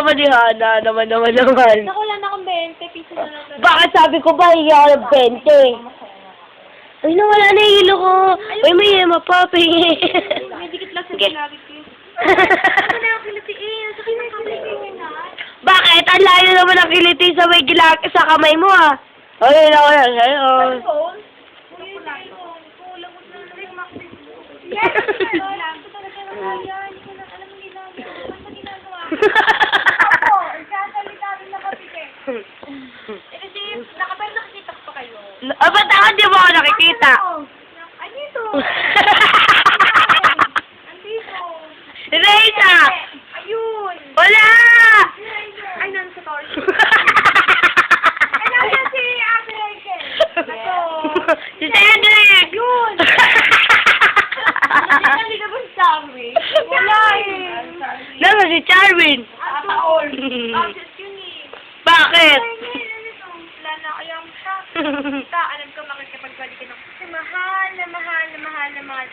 naman ni Hana. Naman. Naku, wala na akong 20 piso na lang. Bakit sabi ko ba, hiya ako ng 20? Ay, nawala na yung hilo ko. Uy, may yema pa, pingi. May dikit lang sa Sige. ginagit ko. Ano na yung kilitiin? Sa kinakabay ko yun na. Bakit? Ang layo naman ang kiliti sa may sa kamay mo, ah. Ay, ako yan. Sa'yo. Phone? Kulang mo na lang yung maxi. Yes! Kulang ko talaga ng kaya. Hindi ko na alam yung ginagawa. Ano ginagawa? Ako, sasalita rin na kapite. Eh kasi, nakapal nakikita pa kayo. Ba't ako di mo ako nakikita? Ay, dito. Andito. Reyna! Ayun. Wala! Ay, nandun sa torch. Ay, nandun si Ate Rachel. Ako. Si Cedric! Yun. Hindi ka ba si Charmy? Wala eh. Naman si Charwin. Ataol. Access yun eh. Bakit? Wala na kayang siya. Alam ko makikapagbalikan ng mahal na mahal.